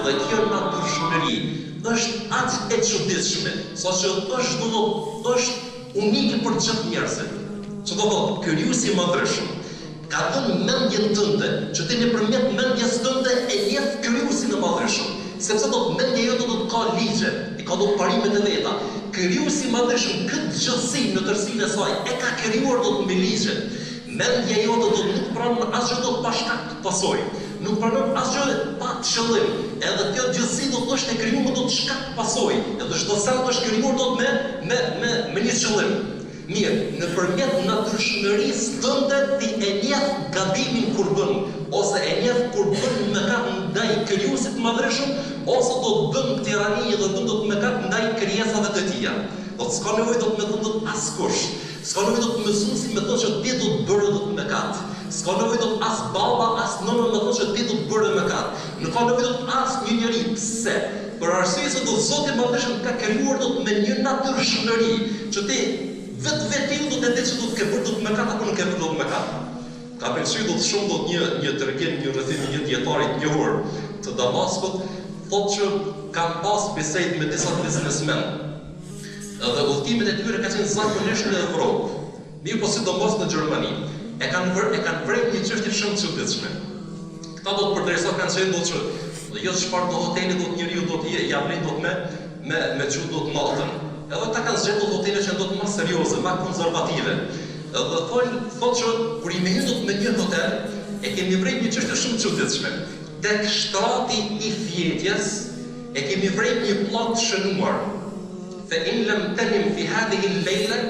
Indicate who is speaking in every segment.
Speaker 1: dhe kjo natyrshmëri është aq e çuditshme, saqë është unike për gjithë njerëzit. Që do thotë, krijuesi i madhreshëm ka dhënë mendjen tënde, që ti nëpërmjet mendjes tënde e njeh krijuesin e madhreshëm, sepse do të mendja jote do të ka ligje, i ka do parimet e veta. Krijuesi i madhreshëm këtë gjësi në tërësinë e saj e ka krijuar do të me ligje. Mendja jote do të nuk pranon asgjë do të pa shkak të pasojë, nuk pranon asgjë pa qëllim. Edhe kjo gjësi do të është e krijuar do të shkak të pasojë, edhe çdo sa do të është krijuar do të me një qëllim. Mirë, nëpërmjet natyrshmërisë tënde ti e njeh gabimin kur bën, ose e njeh kur bën mëkat ndaj krijuesit të madhreshëm, ose do të bën tirani dhe do të mëkat ndaj krijesave të tija. Do të s'ka nevojë do të më thonë askush. S'ka nevojë do të mësuesi me thonë që ti do të bërë do të mëkat. S'ka nevojë do të as baba, as nëna me thonë që ti do të bërë mëkat. Nuk ka nevojë do të as një njeri. Pse? Për arsye se do Zoti i madhreshëm ka krijuar do të me një natyrshmëri, që ti vetë do të di që do të ke bërë do të mëkat apo nuk ke bërë do të mëkat. Ka pëlqyer do të shumë do të një tregim një rrethim një dietarit të njohur të Damaskut, thotë që kanë pas bisedë me disa biznesmen. Edhe udhëtimet e tyre kanë qenë zakonisht në Evropë. Mirë po sidomos në Gjermani. E kanë vrejt një çështje shumë të çuditshme. Këta do të përderisa kanë qenë do të jo çfarë do hoteli do të njeriu do të ja vlen do të me çu do të natën. Edhe ta kanë zgjedhur hotele që do të më serioze, më konservative. Edhe thotë që kur i hyn do të me një hotel, e kemi vrejt një çështje shumë të çuditshme. Tek shtrati i fjetjes e kemi vrejt një pllak të shënuar. Fe in lem tenim fi hadhihi al-lejle,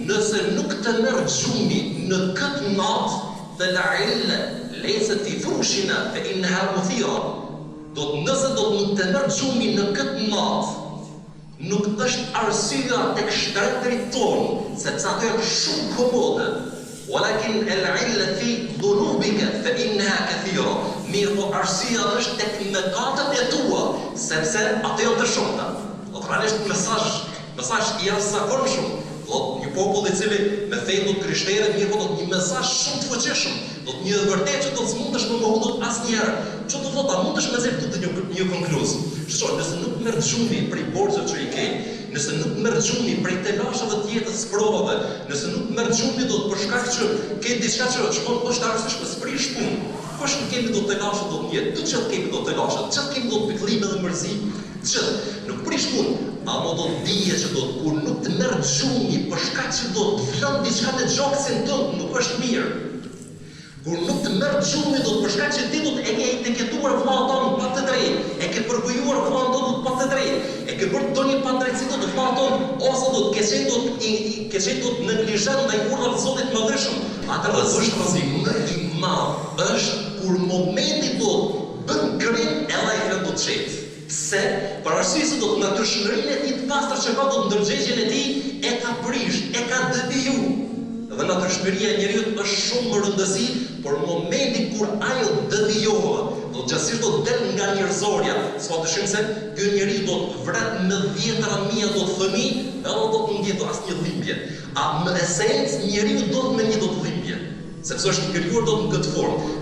Speaker 1: nëse nuk të merr gjumi në këtë natë, dhe la ille lejse fi furushina fe innaha muthira. Nëse do të nuk të merr gjumi në këtë natë, nuk është arsyeja tek shtretërit tonë, sepse ato janë shumë komode. Walakin al-illa fi dhunubika fa innaha kathira. Mirë po arsyeja është tek mëkatet e tua, sepse ato janë të shumta. Realisht mesazh i jashtëzakonshëm. Do një popull i cili me fenë do të krishterë, mirë po do të një mesazh shumë të fuqishëm. Do të një vërtet që do të smundesh me mohu do të asnjëherë. Ço do thotë, mundesh me zërt të një konkluz. Shqo, nëse nuk merr gjumi prej borxheve që i ke, nëse nuk merr gjumi prej telashave të jetës provave, nëse nuk merr gjumi do të për shkak që ke diçka që shkon është arsyeshme sprish punë. Kush nuk kemi do të telashe do të jetë, të gjithë kemi do të telashe, të gjithë kemi do të pikëllime dhe mërzi, të gjithë, nuk prish punë, ama do të dije që do të kur nuk të merr gjumi për shkak që do të flën diçka në gjoksin tënd, nuk është mirë. Kur nuk të merr gjumi do të për shkak që ti do të e ke etiketuar vllahun tonë pa të drejtë, e ke përgojuar vllahun tonë pa të drejtë, e ke bërë ndonjë padrejtësi do të vllahun tonë, ose do të keq do të neglizhon ndaj urdhave të Zotit të Madhreshëm. Atëherë është rrezik më i madh është kur momenti do të bën krim edhe ai do të çet. Pse? Për arsye se do të natyrshmërinë e tij të pastër që ka do të ndërgjegjen e tij e ka prish, e ka deviju. Dhe natyrshmëria e njeriu është shumë më rëndësi, por momenti kur ajo devijohet, do të gjasisht do të del nga njerëzorja, s'ka dyshim se ky njeriu do të vret me 10.000 do të fëmijë, edhe do të ndjetë asnjë dhimbje. A në esencë njeriu do të me një do të dhimbje, sepse është i krijuar do të në këtë formë.